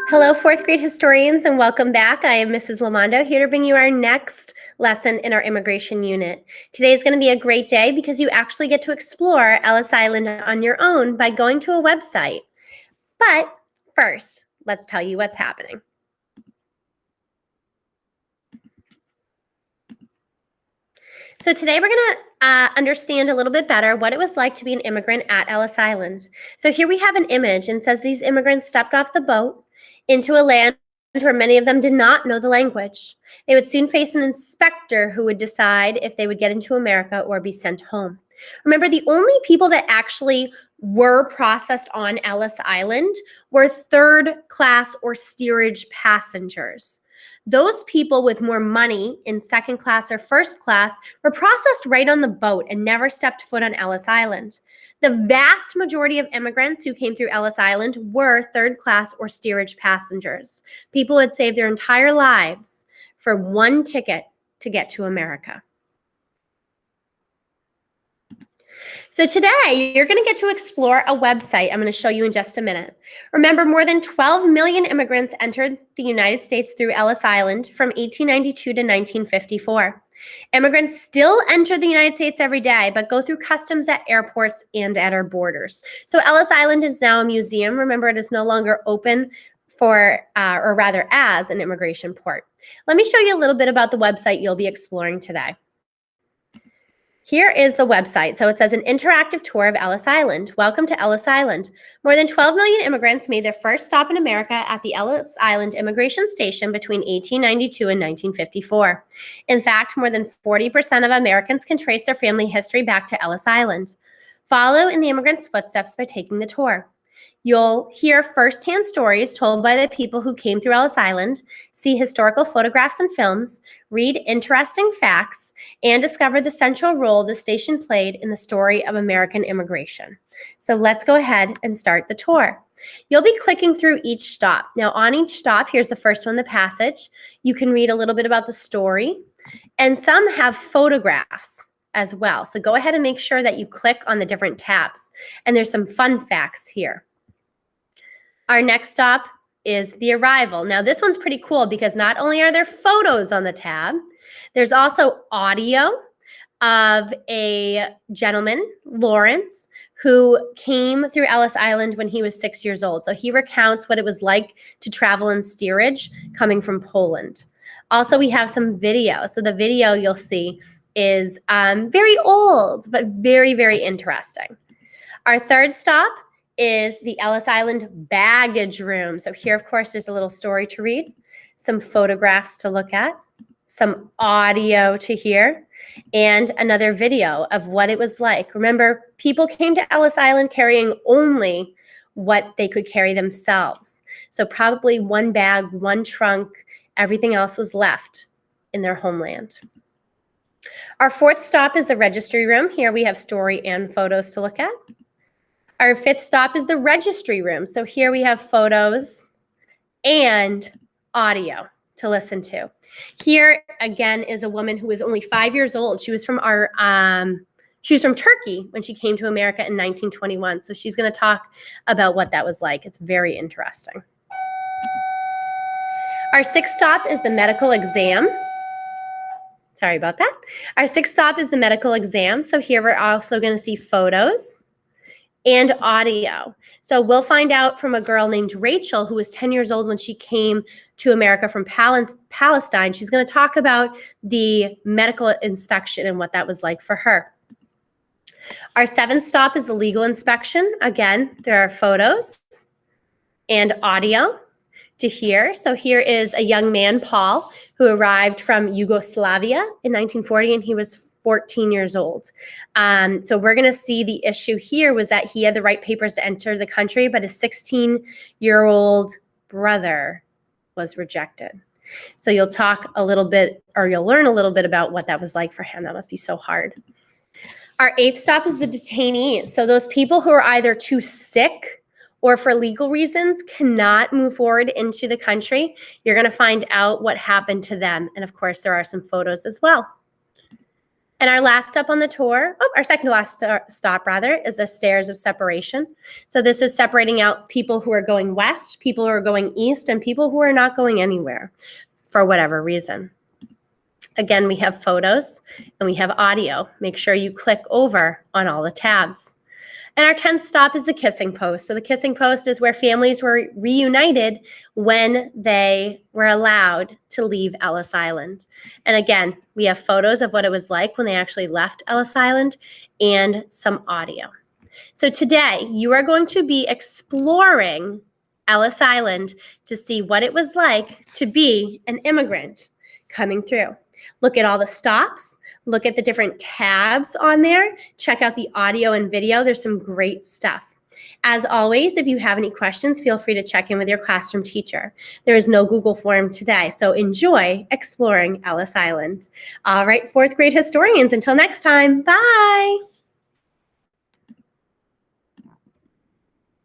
Hello, fourth grade historians, and welcome back. I am Mrs. Lamondo, here to bring you our next lesson in our immigration unit. Today is going to be a great day because you actually get to explore Ellis Island on your own by going to a website. But first, let's tell you what's happening. So today we're going to understand a little bit better what it was like to be an immigrant at Ellis Island. So here we have an image, and it says these immigrants stepped off the boat into a land where many of them did not know the language. They would soon face an inspector who would decide if they would get into America or be sent home. Remember, the only people that actually were processed on Ellis Island were third class or steerage passengers. Those people with more money in second class or first class were processed right on the boat and never stepped foot on Ellis Island. The vast majority of immigrants who came through Ellis Island were third class or steerage passengers. People had saved their entire lives for one ticket to get to America. So today, you're going to get to explore a website I'm going to show you in just a minute. Remember, more than 12 million immigrants entered the United States through Ellis Island from 1892 to 1954. Immigrants still enter the United States every day, but go through customs at airports and at our borders. So Ellis Island is now a museum. Remember, it is no longer open for, or rather as an immigration port. Let me show you a little bit about the website you'll be exploring today. Here is the website. So it says an interactive tour of Ellis Island. Welcome to Ellis Island. More than 12 million immigrants made their first stop in America at the Ellis Island Immigration Station between 1892 and 1954. In fact, more than 40% of Americans can trace their family history back to Ellis Island. Follow in the immigrants' footsteps by taking the tour. You'll hear firsthand stories told by the people who came through Ellis Island, see historical photographs and films, read interesting facts, and discover the central role the station played in the story of American immigration. So let's go ahead and start the tour. You'll be clicking through each stop. Now on each stop, here's the first one, the passage. You can read a little bit about the story, and some have photographs as well. So go ahead and make sure that you click on the different tabs. And there's some fun facts here. Our next stop is the arrival. Now this one's pretty cool because not only are there photos on the tab, there's also audio of a gentleman, Lawrence, who came through Ellis Island when he was 6 years old. So he recounts what it was like to travel in steerage coming from Poland. Also, we have some video. So the video you'll see is very old, but very, very interesting. Our third stop is the Ellis Island baggage room. So here, of course, there's a little story to read, some photographs to look at, some audio to hear, and another video of what it was like. Remember, people came to Ellis Island carrying only what they could carry themselves. So probably one bag, one trunk, everything else was left in their homeland. Our fourth stop is the registry room. Here we have story and photos to look at. Our fifth stop is the registry room. So here we have photos and audio to listen to. Here again is a woman who is only 5 years old. She was from Turkey when she came to America in 1921. So she's going to talk about what that was like. It's very interesting. Our sixth stop is the medical exam. Sorry about that. Our sixth stop is the medical exam. So here we're also going to see photos and audio. So we'll find out from a girl named Rachel, who was 10 years old when she came to America from Palestine. She's going to talk about the medical inspection and what that was like for her. Our seventh stop is the legal inspection. Again, there are photos and audio to hear. So here is a young man, Paul, who arrived from Yugoslavia in 1940, and he was 14 years old. So we're going to see the issue here was that he had the right papers to enter the country, but his 16-year-old brother was rejected. So you'll talk a little bit, or you'll learn a little bit about what that was like for him. That must be so hard. Our eighth stop is the detainees. So those people who are either too sick or for legal reasons cannot move forward into the country. You're going to find out what happened to them. And of course, there are some photos as well. And our last stop on the tour, our second to last stop rather, is the stairs of separation. So this is separating out people who are going west, people who are going east, and people who are not going anywhere for whatever reason. Again, we have photos and we have audio. Make sure you click over on all the tabs. And our 10th stop is the kissing post. So the kissing post is where families were reunited when they were allowed to leave Ellis Island. And again, we have photos of what it was like when they actually left Ellis Island and some audio. So today you are going to be exploring Ellis Island to see what it was like to be an immigrant coming through. Look at all the stops. Look at the different tabs on there. Check out the audio and video. There's some great stuff. As always, if you have any questions, feel free to check in with your classroom teacher. There is no Google form today, so enjoy exploring Ellis Island. All right, fourth grade historians, until next time, bye.